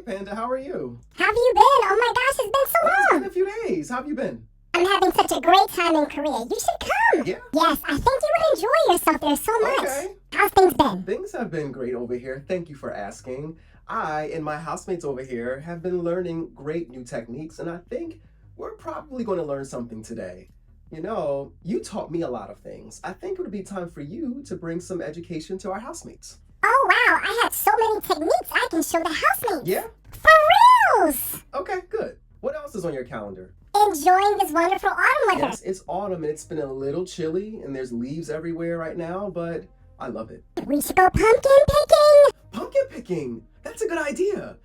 Panda, how are you? How have you been? Oh my gosh, it's been so It's long. been a few days. How have you been? I'm having such a great time in Korea. You should come. Yeah? Yes, I think you would enjoy yourself there so much. Okay. How's things been? Things have been great over here. Thank you for asking. I and my housemates over here have been learning great new techniques, and I think we're probably going to learn something today. You know, you taught me a lot of things. I think it would be time for you to bring some education to our housemates. Oh wow, I have so many techniques I can show the housemates. Yeah? For reals. Okay, good. What else is on your calendar? Enjoying this wonderful autumn weather. Yes, it's autumn and it's been a little chilly and there's leaves everywhere right now, but I love it. We should go pumpkin picking. Pumpkin picking! That's a good idea.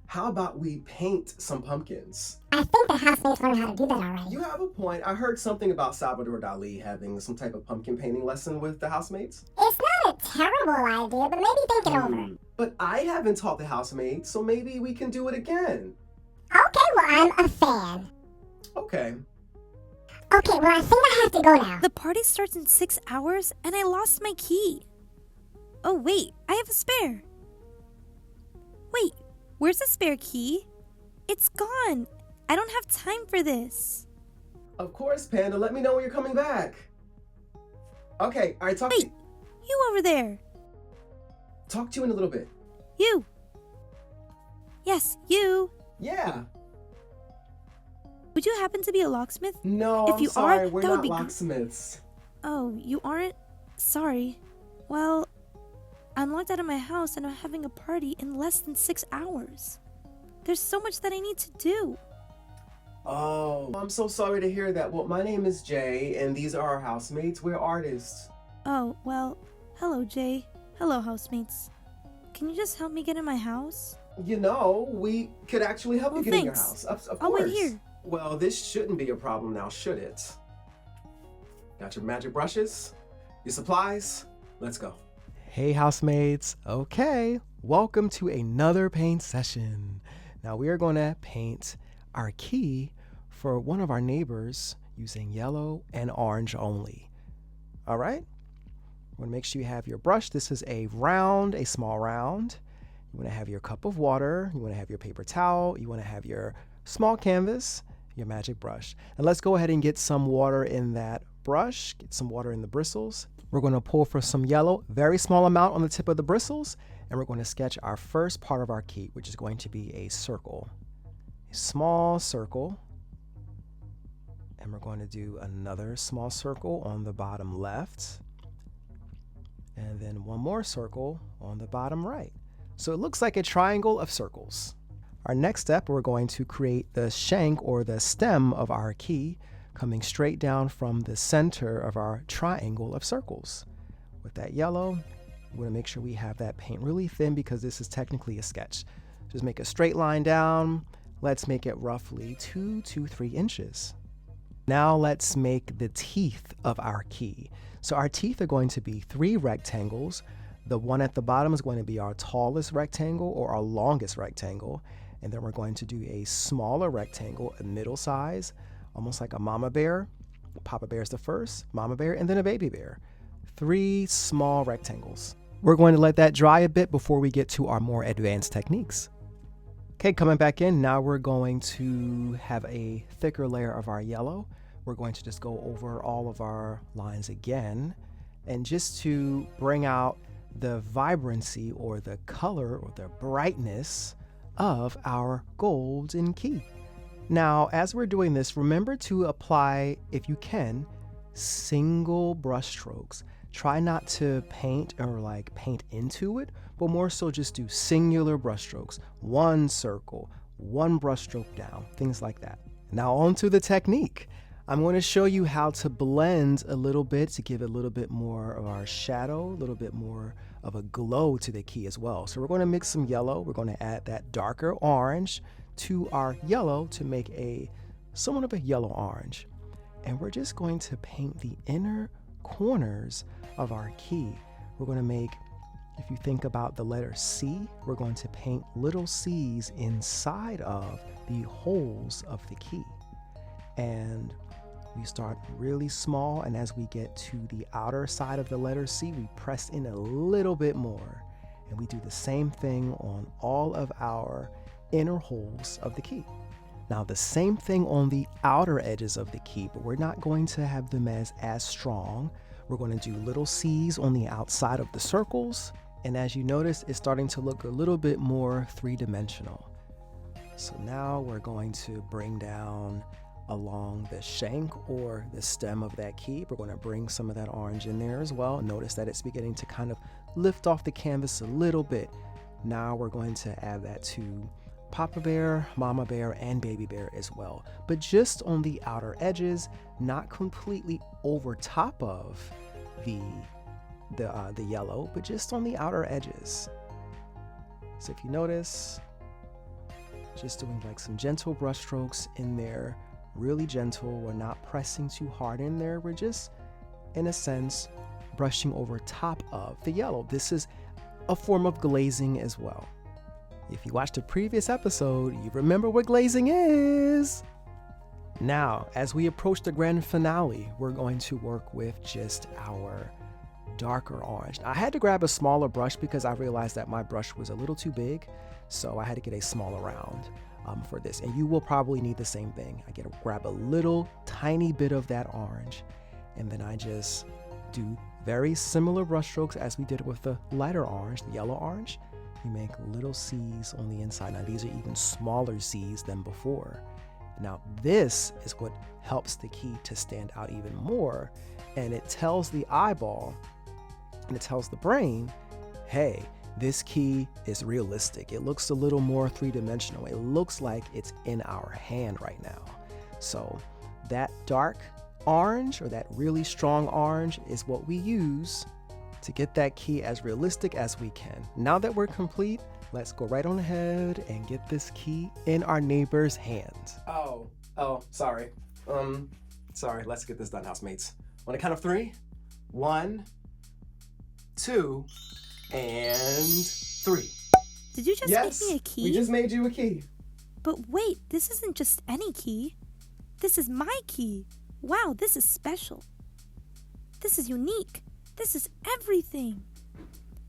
How about we paint some pumpkins? I think the housemates learned how to do that already. You have a point. I heard something about Salvador Dali having some type of pumpkin painting lesson with the housemates. It's not a terrible idea, but maybe think it over. But I haven't taught the housemates, so maybe we can do it again. Okay, well, I'm a fan. Okay. Okay, well, I think I have to go now. The party starts in 6 hours and I lost my key. Oh, wait, I have a spare. Wait, where's the spare key? It's gone. I don't have time for this. Of course, Panda. Let me know when you're coming back. Okay, all right, talk to Wait, you over there. you in a little bit. You. Yes, you. Yeah. Would you happen to be a locksmith? No, If I'm you sorry. are, We're that would not be locksmiths. Oh, you aren't? Sorry. Well, I'm locked out of my house and I'm having a party in less than 6 hours. There's so much that I need to do. Oh, I'm so sorry to hear that. Well, my name is Jay, and these are our housemates. We're artists. Oh, well, hello, Jay. Hello, housemates. Can you just help me get in my house? You know, we could actually help you Well, get in your thanks. house. Of I'll course. wait here. Well, this shouldn't be a problem now, should it? Got your magic brushes? Your supplies? Let's go. Hey, housemates. Okay, welcome to another paint session. Now we are going to paint our key for one of our neighbors using yellow and orange only. All right? You want to make sure you have your brush. This is a small round. You want to have your cup of water. You want to have your paper towel. You want to have your small canvas, your magic brush. And let's go ahead and get some water in that brush, get some water in the bristles. We're going to pull for some yellow, very small amount on the tip of the bristles, and we're going to sketch our first part of our key, which is going to be a circle. A small circle. And we're going to do another small circle on the bottom left. And then one more circle on the bottom right. So it looks like a triangle of circles. Our next step, we're going to create the shank or the stem of our key coming straight down from the center of our triangle of circles. With that yellow, we want to make sure we have that paint really thin because this is technically a sketch. Just make a straight line down. Let's make it roughly 2 to 3 inches. Now let's make the teeth of our key. So our teeth are going to be 3 rectangles. The one at the bottom is going to be our tallest rectangle or our longest rectangle. And then we're going to do a smaller rectangle, a middle size, almost like a mama bear. Papa bear is the first, mama bear, and then a baby bear. 3 small rectangles. We're going to let that dry a bit before we get to our more advanced techniques. Okay, coming back in, now we're going to have a thicker layer of our yellow. We're going to just go over all of our lines again. And just to bring out the vibrancy or the color or the brightness of our golden key. Now, as we're doing this, remember to apply, if you can, single brush strokes. Try not to paint or paint into it, but more so just do singular brush strokes. One circle, one brush stroke down, things like that. Now on to the technique. I'm going to show you how to blend a little bit to give a little bit more of our shadow, a little bit more of a glow to the key as well. So we're going to mix some yellow. We're going to add that darker orange to our yellow to make a somewhat of a yellow orange. And we're just going to paint the inner corners of our key. We're going to make, if you think about the letter C, we're going to paint little C's inside of the holes of the key. And we start really small, and as we get to the outer side of the letter C, we press in a little bit more. And we do the same thing on all of our inner holes of the key. Now the same thing on the outer edges of the key, but we're not going to have them as strong. We're going to do little C's on the outside of the circles. And as you notice, it's starting to look a little bit more three-dimensional. So now we're going to bring down along the shank or the stem of that key. We're going to bring some of that orange in there as well. Notice that it's beginning to kind of lift off the canvas a little bit. Now we're going to add that to Papa Bear, Mama Bear, and Baby Bear as well. But just on the outer edges, not completely over top of the yellow, but just on the outer edges. So if you notice, just doing like some gentle brush strokes in there, really gentle. We're not pressing too hard in there. We're just, in a sense, brushing over top of the yellow. This is a form of glazing as well. If you watched a previous episode, you remember what glazing is. Now, as we approach the grand finale, we're going to work with just our darker orange. I had to grab a smaller brush because I realized that my brush was a little too big, so I had to get a smaller round for this. And you will probably need the same thing. I get to grab a little tiny bit of that orange, and then I just do very similar brush strokes as we did with the lighter orange, the yellow orange. You make little C's on the inside. Now these are even smaller C's than before. Now this is what helps the key to stand out even more, and it tells the eyeball and it tells the brain, hey, this key is realistic. It looks a little more three-dimensional. It looks like it's in our hand right now. So that dark orange or that really strong orange is what we use to get that key as realistic as we can. Now that we're complete, let's go right on ahead and get this key in our neighbor's hands. Oh, sorry. Sorry, let's get this done, housemates. On the count of 3, 1, 2, and 3. Did you just make me a key? We just made you a key. But wait, this isn't just any key. This is my key. Wow, this is special. This is unique. This is everything.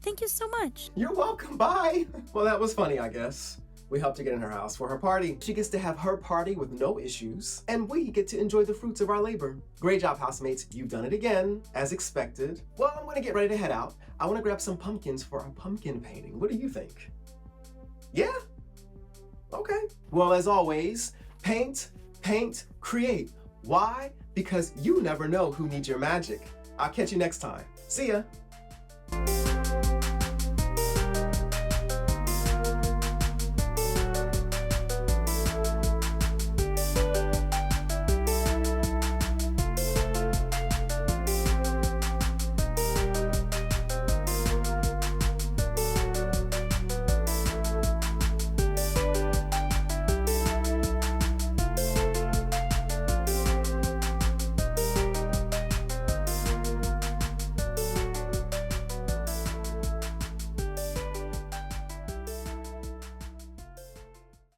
Thank you so much. You're welcome. Bye. Well, that was funny, I guess. We helped her get in her house for her party. She gets to have her party with no issues, and we get to enjoy the fruits of our labor. Great job, housemates. You've done it again, as expected. Well, I'm gonna get ready to head out. I wanna grab some pumpkins for our pumpkin painting. What do you think? Yeah? Okay. Well, as always, paint, create. Why? Because you never know who needs your magic. I'll catch you next time. See ya.